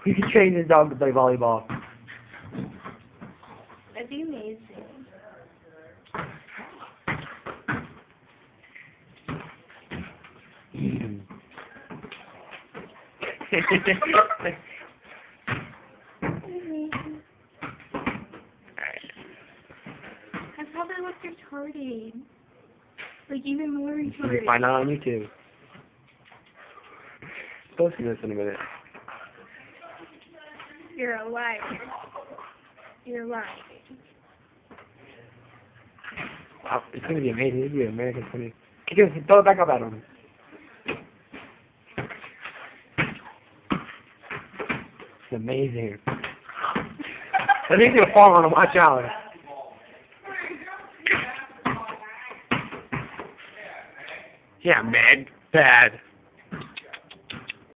You can train this dog to play volleyball. That'd be amazing. I probably look retarded. Like, even more You retarded. can find out on YouTube. Post this in a minute. You're a liar. You're lying. Wow, it's gonna be amazing. It's gonna be American funny. Throw it back up at him. It's amazing. I think he's gonna fall on him. Watch out. Yeah, man. Bad.